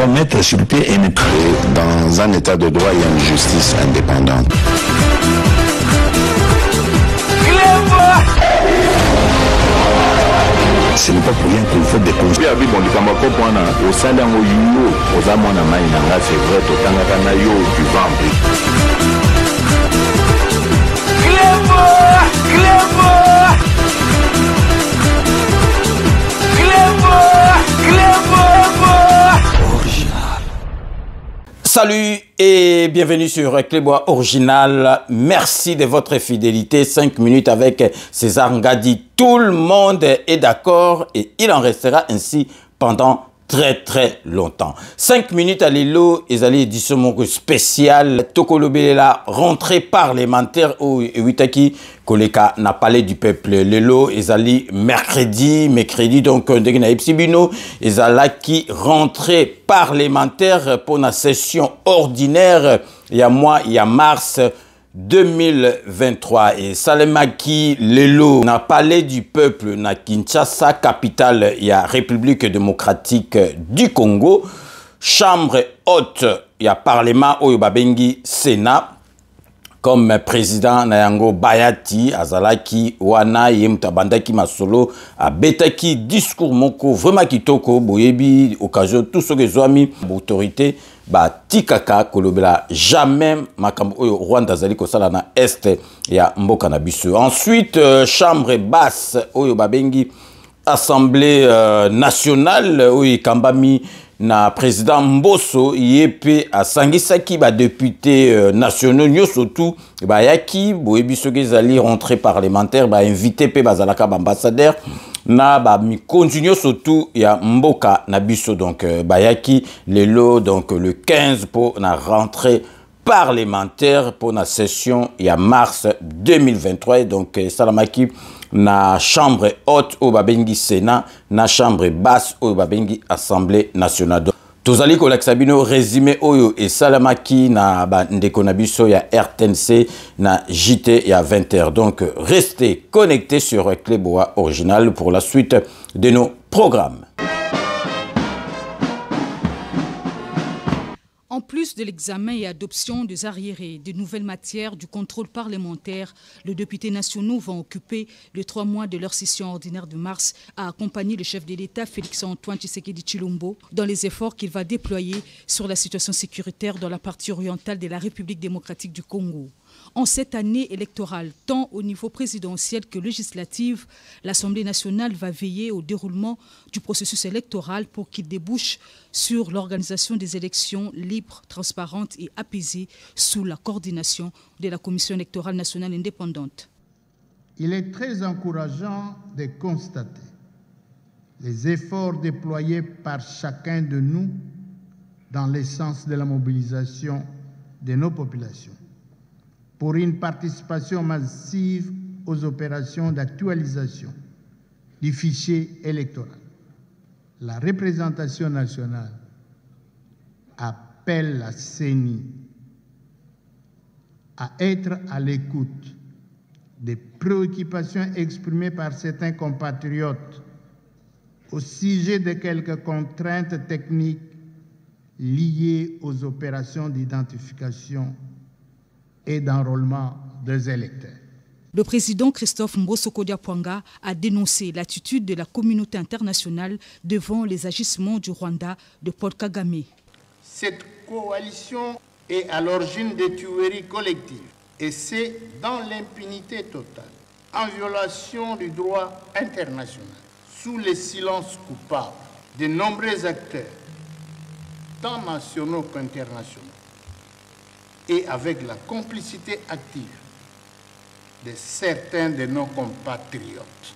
doit mettre sur pied et dans un état de droit, il y a une justice indépendante. Ce n'est pas pour rien qu'il faut des conseils. Salut et bienvenue sur Clébois Original. Merci de votre fidélité. 5 minutes avec César Ngadi. Tout le monde est d'accord et il en restera ainsi pendant très longtemps. 5 minutes à l'élo, ils allaient édition spéciale. Tokolobé la rentrée parlementaire au Witaki. Koleka n'a parlé du peuple. L'élo, ils allaient mercredi donc Ndegina Epsibino, ils allaient qui rentrée parlementaire pour la session ordinaire. Il y a mars 2023 et Salemaki Lelo n'a parlé du peuple na Kinshasa, capitale, il y a République démocratique du Congo, chambre haute, il y a parlement Oyobabengi Sénat, comme président Nayango Bayati, Azalaki, Wana, Yemtabandaki Masolo, Abetaki, discours moko, vraiment kitoko, boyebi, occasion, tout ce que zoami, autorité, ba tikaka kolobela jamais makambo oyo Rwanda zali kosala na est ya mboka na biso. Ensuite chambre basse oyo babengi assemblée nationale oyo kambami na président Mbosso yepe asangisaki ba député nationaux nyoso tout ba yaki boyebi soki zali rentrée parlementaire ba invité pe bazalaka ba ambassadeur na ba mi continue surtout ya mboka na biso donc bayaki lelo donc le 15 pour la rentrée parlementaire pour la session ya mars 2023 donc salamaki na chambre haute au babengi Sénat na chambre basse au babengi Assemblée nationale. Tozali kolakisabino résumé oyo et salamaki na ndeko na biso ya RTNC na JT ya 20h. Donc restez connectés sur Clébois Original pour la suite de nos programmes. En plus de l'examen et adoption des arriérés de nouvelles matières du contrôle parlementaire, les députés nationaux vont occuper les 3 mois de leur session ordinaire de mars à accompagner le chef de l'État, Félix-Antoine Tshisekedi Tshilombo, dans les efforts qu'il va déployer sur la situation sécuritaire dans la partie orientale de la République démocratique du Congo. En cette année électorale, tant au niveau présidentiel que législatif, l'Assemblée nationale va veiller au déroulement du processus électoral pour qu'il débouche sur l'organisation des élections libres, transparentes et apaisées sous la coordination de la Commission électorale nationale indépendante. Il est très encourageant de constater les efforts déployés par chacun de nous dans l'essence de la mobilisation de nos populations pour une participation massive aux opérations d'actualisation du fichier électoral. La représentation nationale appelle la CENI à être à l'écoute des préoccupations exprimées par certains compatriotes au sujet de quelques contraintes techniques liées aux opérations d'identification et d'enrôlement des électeurs. Le président Christophe Mbosso Kodiapwanga a dénoncé l'attitude de la communauté internationale devant les agissements du Rwanda de Paul Kagame. Cette coalition est à l'origine des tueries collectives et c'est dans l'impunité totale, en violation du droit international, sous le silence coupable de nombreux acteurs, tant nationaux qu'internationaux, et avec la complicité active de certains de nos compatriotes.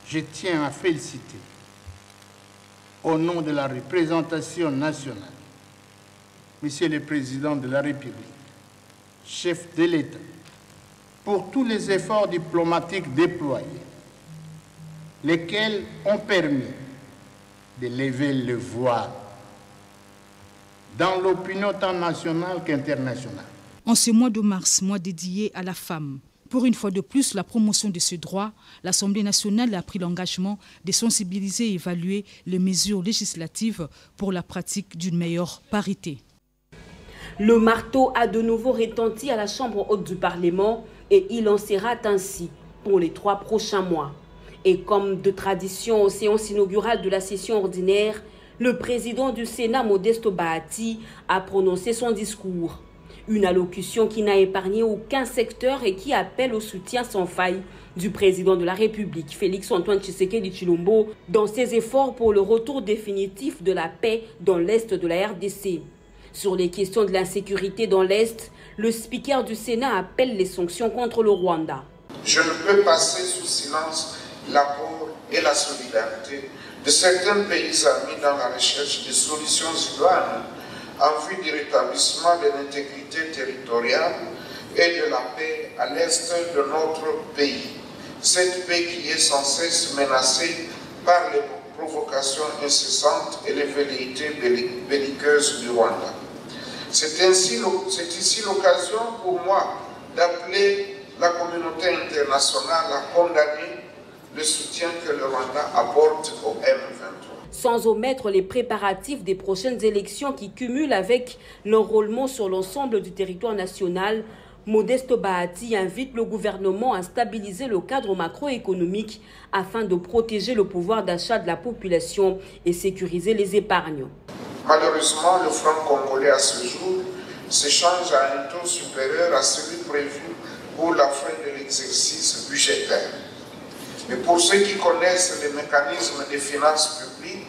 Je tiens à féliciter, au nom de la représentation nationale, Monsieur le Président de la République, chef de l'État, pour tous les efforts diplomatiques déployés, lesquels ont permis de lever le voile dans l'opinion tant nationale qu'internationale. En ce mois de mars, mois dédié à la femme, Pour une fois de plus, la promotion de ce droit, l'Assemblée nationale a pris l'engagement de sensibiliser et évaluer les mesures législatives pour la pratique d'une meilleure parité. Le marteau a de nouveau retenti à la Chambre haute du Parlement et il en sera ainsi pour les 3 prochains mois. Et comme de tradition aux séances inaugurales de la session ordinaire, le président du Sénat, Modeste Bahati, a prononcé son discours. Une allocution qui n'a épargné aucun secteur et qui appelle au soutien sans faille du président de la République, Félix-Antoine Tshisekedi Tshilombo, dans ses efforts pour le retour définitif de la paix dans l'Est de la RDC. Sur les questions de l'insécurité dans l'Est, le speaker du Sénat appelle les sanctions contre le Rwanda. Je ne peux passer sous silence l'apport et la solidarité de certains pays amis dans la recherche de solutions idoines en vue du rétablissement de l'intégrité territoriale et de la paix à l'est de notre pays. Cette paix qui est sans cesse menacée par les provocations incessantes et les velléités belliqueuses du Rwanda. C'est ici l'occasion pour moi d'appeler la communauté internationale à condamner le soutien que le Rwanda apporte au M23. Sans omettre les préparatifs des prochaines élections qui cumulent avec l'enrôlement sur l'ensemble du territoire national, Modeste Bahati invite le gouvernement à stabiliser le cadre macroéconomique afin de protéger le pouvoir d'achat de la population et sécuriser les épargnants. Malheureusement, le franc congolais à ce jour s'échange à un taux supérieur à celui prévu pour la fin de l'exercice budgétaire. Mais pour ceux qui connaissent les mécanismes des finances publiques,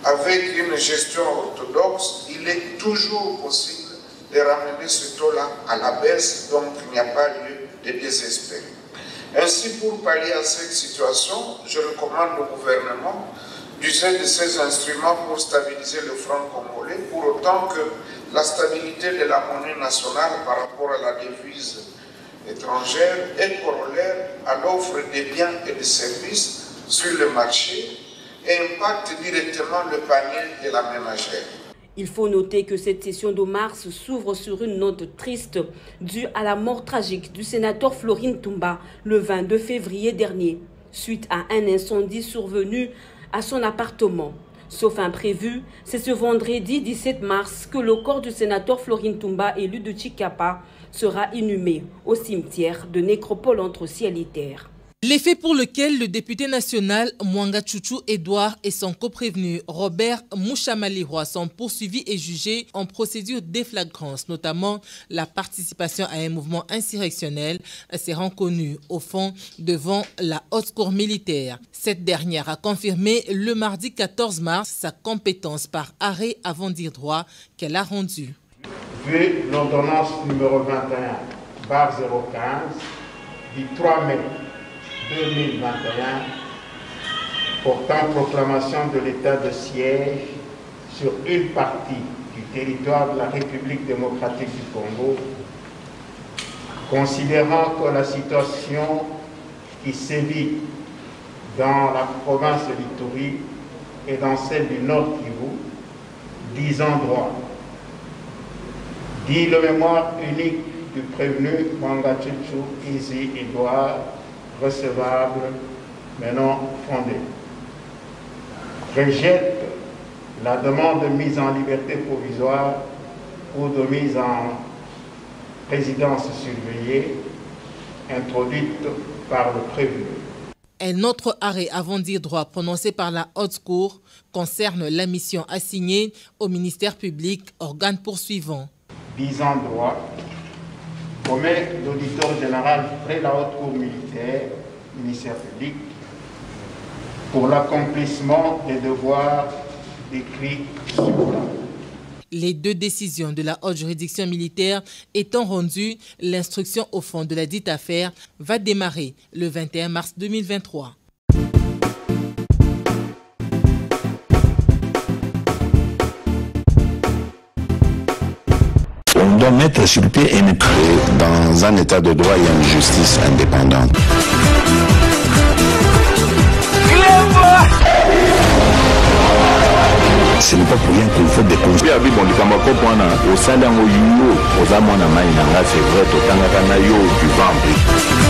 avec une gestion orthodoxe, il est toujours possible de ramener ce taux-là à la baisse, donc il n'y a pas lieu de désespérer. Ainsi, pour pallier à cette situation, je recommande au gouvernement d'user de ces instruments pour stabiliser le franc congolais, pour autant que la stabilité de la monnaie nationale par rapport à la devise étrangère est corollaire à l'offre des biens et des services sur le marché et impacte directement le panier de la ménagère. Il faut noter que cette session de mars s'ouvre sur une note triste due à la mort tragique du sénateur Florin Tumba le 22 février dernier, suite à un incendie survenu à son appartement. Sauf imprévu, c'est ce vendredi 17 mars que le corps du sénateur Florin Tumba, élu de Chikapa, sera inhumé au cimetière de Nécropole entre ciel et terre. Les faits pour lesquels le député national Mwanga Chouchou Edouard et son coprévenu Robert Mouchamalirwa sont poursuivis et jugés en procédure déflagrance, notamment la participation à un mouvement insurrectionnel, s'est reconnu au fond devant la haute cour militaire. Cette dernière a confirmé le mardi 14 mars sa compétence par arrêt avant dire droit qu'elle a rendu. Vu l'ordonnance numéro 21/015 du 3 mai 2021 portant proclamation de l'état de siège sur une partie du territoire de la République démocratique du Congo, considérant que la situation qui sévit dans la province de l'Ituri et dans celle du Nord Kivu, disant droit, dit le mémoire unique du prévenu Mwanga Chouchou Izi Edouard, recevable, mais non fondé. Rejette la demande de mise en liberté provisoire ou de mise en résidence surveillée introduite par le prévenu. Un autre arrêt avant dire droit prononcé par la haute cour concerne la mission assignée au ministère public, organe poursuivant. Disant droit, commet l'auditeur général près la haute cour militaire, ministère public, pour l'accomplissement des devoirs décrits sur-là. Les deux décisions de la haute juridiction militaire étant rendues, l'instruction au fond de la dite affaire va démarrer le 21 mars 2023. On doit mettre sur pied une créer dans un état de droit et une justice indépendante. Ce n'est pas pas pour rien qu'il faut déconstruire. Oui, bon, le Kamako, au salaire, au yo, aux amants, c'est vrai, au Tangana, yo, du vent.